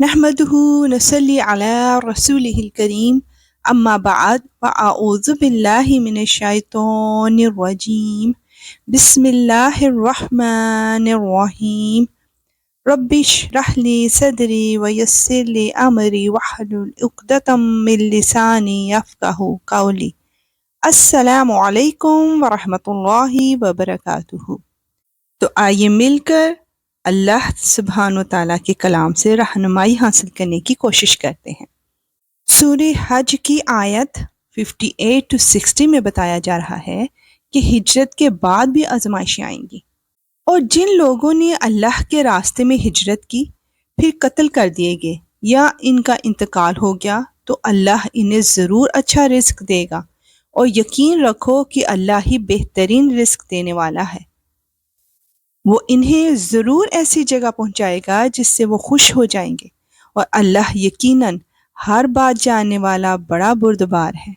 نحمده نصلي على رسوله الكريم أما بعد فأعوذ بالله من الشيطان الرجيم بسم الله الرحمن الرحيم رب اشرح لي صدري ويسر لي أمري واحلل عقدة من لساني يفقهوا قولي السلام علیکم ورحمۃ اللہ وبرکاتہ۔ تو آئیے مل کر اللہ سبحانہ و تعالیٰ کے کلام سے رہنمائی حاصل کرنے کی کوشش کرتے ہیں۔ سورہ حج کی آیت 58 to 60 میں بتایا جا رہا ہے کہ ہجرت کے بعد بھی آزمائشیں آئیں گی، اور جن لوگوں نے اللہ کے راستے میں ہجرت کی پھر قتل کر دیے گئے یا ان کا انتقال ہو گیا تو اللہ انہیں ضرور اچھا رزق دے گا، اور یقین رکھو کہ اللہ ہی بہترین رزق دینے والا ہے۔ وہ انہیں ضرور ایسی جگہ پہنچائے گا جس سے وہ خوش ہو جائیں گے، اور اللہ یقیناً ہر بات جاننے والا بڑا بردبار ہے۔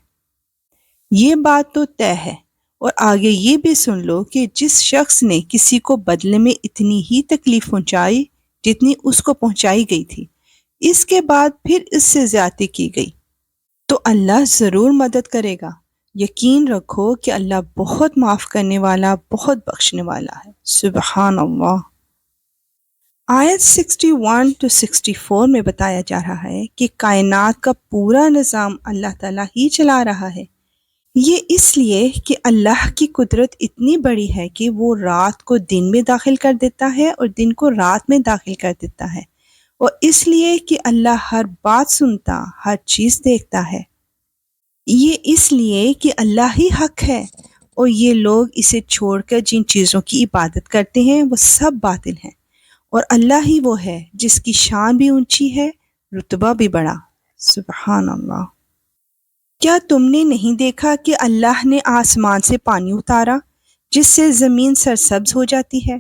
یہ بات تو طے ہے، اور آگے یہ بھی سن لو کہ جس شخص نے کسی کو بدلے میں اتنی ہی تکلیف پہنچائی جتنی اس کو پہنچائی گئی تھی، اس کے بعد پھر اس سے زیادتی کی گئی، تو اللہ ضرور مدد کرے گا۔ یقین رکھو کہ اللہ بہت معاف کرنے والا، بہت بخشنے والا ہے۔ سبحان اللہ۔ آیت 61 to 64 میں بتایا جا رہا ہے کہ کائنات کا پورا نظام اللہ تعالیٰ ہی چلا رہا ہے۔ یہ اس لیے کہ اللہ کی قدرت اتنی بڑی ہے کہ وہ رات کو دن میں داخل کر دیتا ہے اور دن کو رات میں داخل کر دیتا ہے، اور اس لیے کہ اللہ ہر بات سنتا، ہر چیز دیکھتا ہے۔ یہ اس لیے کہ اللہ ہی حق ہے، اور یہ لوگ اسے چھوڑ کر جن چیزوں کی عبادت کرتے ہیں وہ سب باطل ہیں، اور اللہ ہی وہ ہے جس کی شان بھی اونچی ہے، رتبہ بھی بڑا۔ سبحان اللہ۔ کیا تم نے نہیں دیکھا کہ اللہ نے آسمان سے پانی اتارا جس سے زمین سرسبز ہو جاتی ہے؟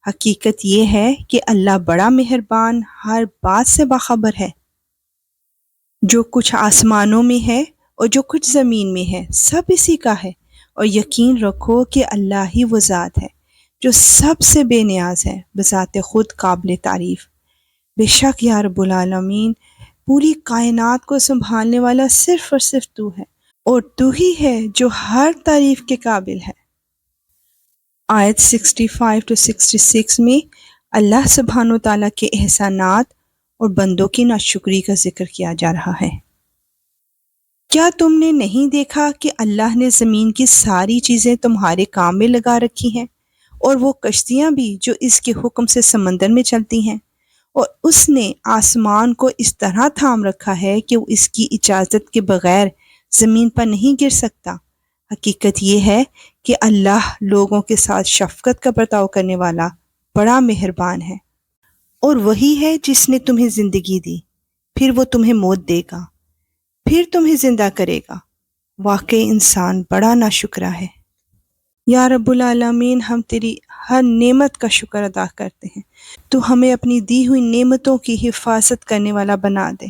حقیقت یہ ہے کہ اللہ بڑا مہربان، ہر بات سے باخبر ہے۔ جو کچھ آسمانوں میں ہے اور جو کچھ زمین میں ہے سب اسی کا ہے، اور یقین رکھو کہ اللہ ہی وہ ذات ہے جو سب سے بے نیاز ہے، بذات خود قابل تعریف۔ بے شک یا رب العالمین، پوری کائنات کو سنبھالنے والا صرف اور صرف تو ہے، اور تو ہی ہے جو ہر تعریف کے قابل ہے۔ آیت 65 to 66 میں اللہ سبحانہ وتعالیٰ کے احسانات اور بندوں کی ناشکری کا ذکر کیا جا رہا ہے۔ کیا تم نے نہیں دیکھا کہ اللہ نے زمین کی ساری چیزیں تمہارے کام میں لگا رکھی ہیں، اور وہ کشتیاں بھی جو اس کے حکم سے سمندر میں چلتی ہیں، اور اس نے آسمان کو اس طرح تھام رکھا ہے کہ وہ اس کی اجازت کے بغیر زمین پر نہیں گر سکتا۔ حقیقت یہ ہے کہ اللہ لوگوں کے ساتھ شفقت کا برتاؤ کرنے والا بڑا مہربان ہے۔ اور وہی ہے جس نے تمہیں زندگی دی، پھر وہ تمہیں موت دے گا، پھر تمہیں زندہ کرے گا۔ واقعی انسان بڑا ناشکرا ہے۔ یا رب العالمین، ہم تیری ہر نعمت کا شکر ادا کرتے ہیں۔ تو ہمیں اپنی دی ہوئی نعمتوں کی حفاظت کرنے والا بنا دے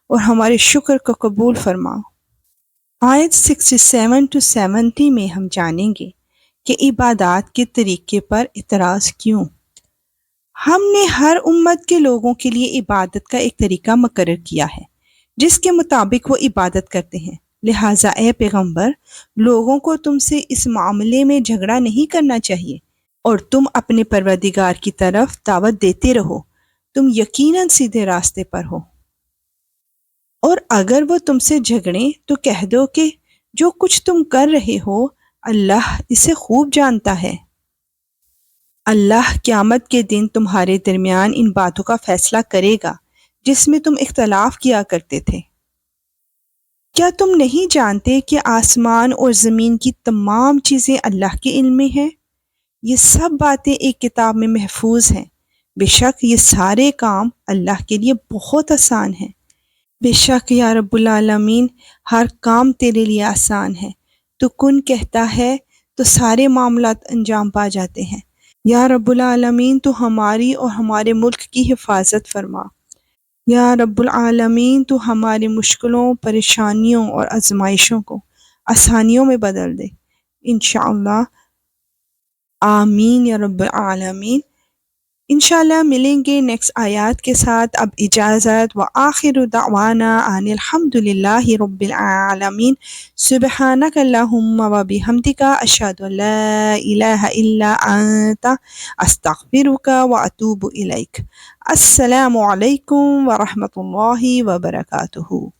اور ہمارے شکر کو قبول فرما۔ آیت 67 to 70 میں ہم جانیں گے کہ عبادات کے طریقے پر اعتراض کیوں۔ ہم نے ہر امت کے لوگوں کے لیے عبادت کا ایک طریقہ مقرر کیا ہے جس کے مطابق وہ عبادت کرتے ہیں، لہٰذا اے پیغمبر، لوگوں کو تم سے اس معاملے میں جھگڑا نہیں کرنا چاہیے، اور تم اپنے پروردگار کی طرف دعوت دیتے رہو، تم یقیناً سیدھے راستے پر ہو۔ اور اگر وہ تم سے جھگڑیں تو کہہ دو کہ جو کچھ تم کر رہے ہو اللہ اسے خوب جانتا ہے۔ اللہ قیامت کے دن تمہارے درمیان ان باتوں کا فیصلہ کرے گا جس میں تم اختلاف کیا کرتے تھے۔ کیا تم نہیں جانتے کہ آسمان اور زمین کی تمام چیزیں اللہ کے علم میں ہیں؟ یہ سب باتیں ایک کتاب میں محفوظ ہیں۔ بے شک یہ سارے کام اللہ کے لیے بہت آسان ہیں۔ بے شک یا رب العالمین، ہر کام تیرے لیے آسان ہے۔ تو کن کہتا ہے تو سارے معاملات انجام پا جاتے ہیں۔ یا رب العالمین، تو ہماری اور ہمارے ملک کی حفاظت فرما۔ یا رب العالمین، تو ہماری مشکلوں، پریشانیوں اور آزمائشوں کو آسانیوں میں بدل دے، انشاءاللہ۔ آمین یا رب العالمین۔ انشاءاللہ ملیں گے نیکسٹ آیات کے ساتھ. اب اجازت. وآخر دعوانا ان الحمد للہ رب العالمین. سبحانک اللہم و بحمدک اشہد ان لا الہ الا انت استغفرک و اتوب الیک. السلام علیکم ورحمۃ اللہ وبرکاتہ.